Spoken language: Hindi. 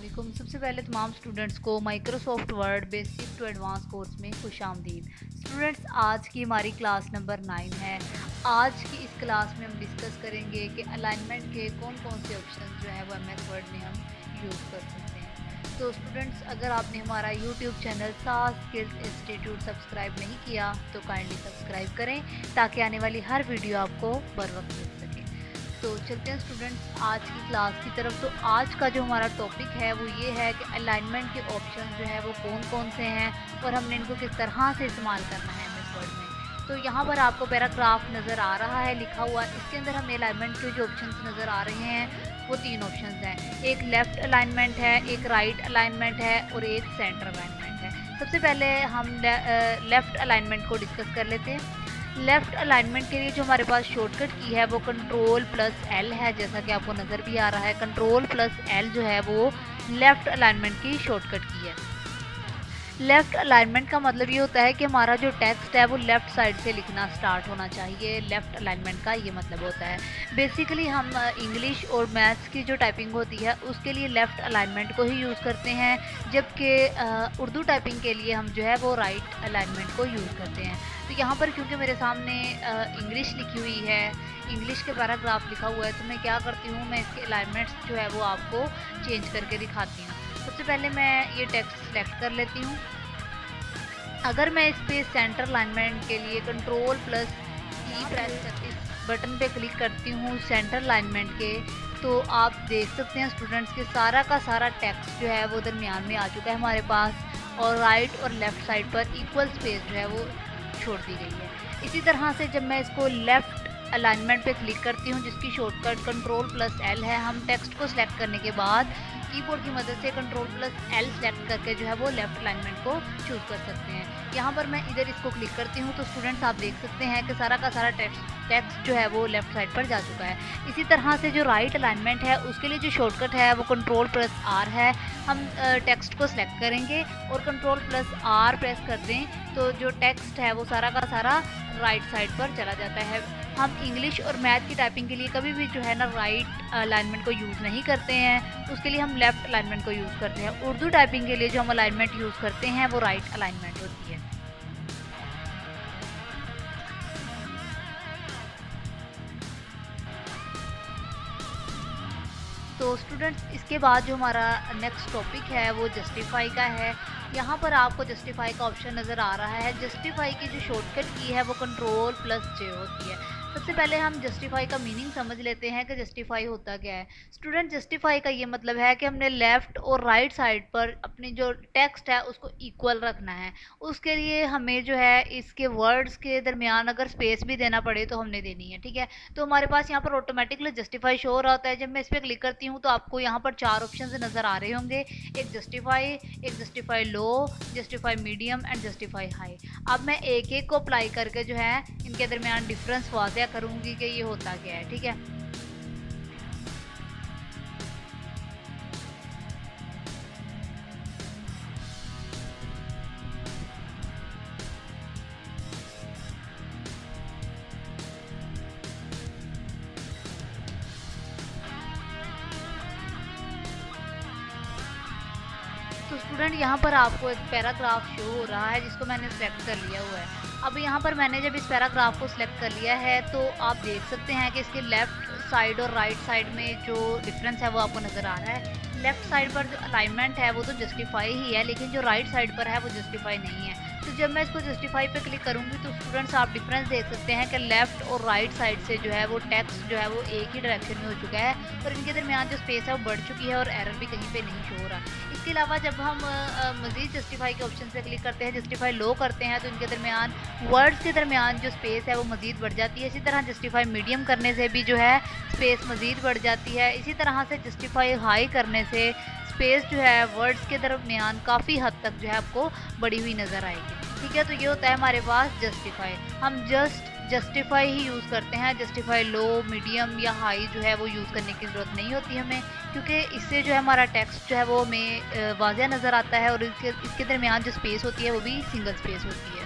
अस्सलामुअलैकुम। सबसे पहले तमाम स्टूडेंट्स को Microsoft Word basic to advance course में खुशामदीद। स्टूडेंट्स, आज की हमारी क्लास नंबर 9 है। आज की इस क्लास में हम डिस्कस करेंगे कि अलाइनमेंट के कौन कौन से ऑप्शन जो है वो एमएस वर्ड में हम यूज़ कर सकते हैं। तो स्टूडेंट्स, अगर आपने हमारा यूट्यूब चैनल सास स्किल्स इंस्टीट्यूट सब्सक्राइब नहीं किया तो काइंडली सब्सक्राइब करें ताकि आने वाली हर वीडियो आपको बर वक्त मिल सके। तो चलते हैं स्टूडेंट्स आज की क्लास की तरफ। तो आज का जो हमारा टॉपिक है वो ये है कि अलाइनमेंट के ऑप्शन जो है वो कौन कौन से हैं और हमने इनको किस तरह से इस्तेमाल करना है एमएस वर्ड में। तो यहाँ पर आपको पैराग्राफ नज़र आ रहा है लिखा हुआ, इसके अंदर हमें अलाइनमेंट के जो ऑप्शंस नज़र आ रहे हैं वो 3 ऑप्शंस हैं। एक लेफ़्ट अलाइनमेंट है, एक राइट अलाइनमेंट है और एक सेंटर अलाइनमेंट है। सबसे पहले हम लेफ़्ट अलाइनमेंट को डिस्कस कर लेते हैं। लेफ़्ट अलाइनमेंट के लिए जो हमारे पास शॉर्टकट की है वो Ctrl+L है, जैसा कि आपको नज़र भी आ रहा है। Ctrl+L जो है वो लेफ़्ट अलाइनमेंट की शॉर्टकट की है। लेफ़्ट अलाइनमेंट का मतलब ये होता है कि हमारा जो टेक्स्ट है वो लेफ़्ट साइड से लिखना स्टार्ट होना चाहिए। लेफ़्ट अलाइनमेंट का ये मतलब होता है। बेसिकली हम इंग्लिश और मैथ्स की जो टाइपिंग होती है उसके लिए लेफ़्ट अलाइनमेंट को ही यूज़ करते हैं, जबकि उर्दू टाइपिंग के लिए हम जो है वो राइट अलाइनमेंट को यूज़ करते हैं। तो यहाँ पर क्योंकि मेरे सामने इंग्लिश लिखी हुई है, इंग्लिश के पैराग्राफ लिखा हुआ है, तो मैं क्या करती हूँ, मैं इसके अलाइनमेंट्स जो है वो आपको चेंज करके दिखाती हूँ। सबसे पहले मैं ये टेक्स्ट सेलेक्ट कर लेती हूँ। अगर मैं इस पे सेंटर अलाइनमेंट के लिए Ctrl+E प्रेस करके इस बटन पे क्लिक करती हूँ सेंटर अलाइनमेंट के, तो आप देख सकते हैं स्टूडेंट्स के सारा का सारा टेक्स्ट जो है वो दरमियान में आ चुका है हमारे पास, और राइट और लेफ़्ट साइड पर इक्वल स्पेस जो है वो छोड़ दी गई है। इसी तरह से जब मैं इसको लेफ़्ट अलाइनमेंट पे क्लिक करती हूँ जिसकी शॉर्टकट Ctrl+L है, हम टेक्स्ट को सिलेक्ट करने के बाद कीबोर्ड की मदद से Ctrl+L सेलेक्ट करके जो है वो लेफ़्ट अलाइनमेंट को चूज़ कर सकते हैं। यहाँ पर मैं इधर इसको क्लिक करती हूँ तो स्टूडेंट्स आप देख सकते हैं कि सारा का सारा टेक्स्ट जो है वो लेफ़्ट साइड पर जा चुका है। इसी तरह से जो राइट अलाइनमेंट है उसके लिए जो शॉर्टकट है वो Ctrl+R है। हम टेक्स्ट को सिलेक्ट करेंगे और Ctrl+R प्रेस कर दें तो जो टेक्स्ट है वो सारा का सारा राइट साइड पर चला जाता है। हम इंग्लिश और मैथ की टाइपिंग के लिए कभी भी जो है ना राइट अलाइनमेंट को यूज़ नहीं करते हैं, उसके लिए हम लेफ़्ट अलाइनमेंट को यूज़ करते हैं। उर्दू टाइपिंग के लिए जो हम अलाइनमेंट यूज़ करते हैं वो राइट अलाइनमेंट होती है। तो स्टूडेंट्स, इसके बाद जो हमारा नेक्स्ट टॉपिक है वो जस्टिफाई का है। यहाँ पर आपको जस्टिफाई का ऑप्शन नज़र आ रहा है। जस्टिफाई की जो शॉर्टकट की है वो Ctrl+J होती है। सबसे पहले हम जस्टिफाई का मीनिंग समझ लेते हैं कि जस्टिफाई होता क्या है। स्टूडेंट, जस्टिफाई का ये मतलब है कि हमने लेफ़्ट और राइट साइड पर अपनी जो टेक्स्ट है उसको इक्वल रखना है। उसके लिए हमें जो है इसके वर्ड्स के दरमियान अगर स्पेस भी देना पड़े तो हमने देनी है, ठीक है। तो हमारे पास यहाँ पर ऑटोमेटिकली जस्टिफाई शो हो रहा होता है। जब मैं इस पर क्लिक करती हूँ तो आपको यहाँ पर 4 ऑप्शन नज़र आ रहे होंगे, एक justify low, justify medium and justify high. अब मैं एक एक को अप्लाई करके जो है इनके दरमियान डिफरेंस वाज़ह करूँगी कि ये होता क्या है, ठीक है। तो स्टूडेंट, यहाँ पर आपको एक पैराग्राफ शो हो रहा है जिसको मैंने सेलेक्ट कर लिया हुआ है। अब यहाँ पर मैंने जब इस पैराग्राफ को सिलेक्ट कर लिया है तो आप देख सकते हैं कि इसके लेफ़्ट साइड और राइट साइड में जो डिफरेंस है वो आपको नज़र आ रहा है। लेफ़्ट साइड पर जो अलाइनमेंट है वो तो जस्टिफाई ही है, लेकिन जो राइट साइड पर है वो जस्टिफाई नहीं है। तो जब मैं इसको जस्टिफाई पे क्लिक करूँगी तो स्टूडेंट्स आप डिफरेंस देख सकते हैं कि लेफ़्ट और राइट साइड से जो है वो टेक्स्ट जो है वो एक ही डायरेक्शन में हो चुका है और इनके दरमियान जो स्पेस है वो बढ़ चुकी है और एरर भी कहीं पे नहीं शो हो रहा। इसके अलावा जब हम मज़ीद जस्टिफाई के ऑप्शन पे क्लिक करते हैं, जस्टिफाई लो करते हैं, तो इनके दरमियान वर्ड्स के दरमियान जो स्पेस है वो मज़ीद बढ़ जाती है। इसी तरह जस्टिफाई मीडियम करने से भी जो है स्पेस मज़ीद बढ़ जाती है। इसी तरह से जस्टिफाई हाई करने से स्पेस जो है वर्ड्स के दरमियान काफ़ी हद तक जो है आपको बढ़ी हुई नज़र आएगी, ठीक है। तो ये होता है हमारे पास जस्टिफाई। हम जस्टिफाई ही यूज़ करते हैं। जस्टिफाई लो, मीडियम या हाई जो है वो यूज़ करने की ज़रूरत नहीं होती हमें, क्योंकि इससे जो है हमारा टेक्स्ट जो है वो हमें वाज़ह नज़र आता है और इसके दरमियान जो स्पेस होती है वो भी सिंगल स्पेस होती है।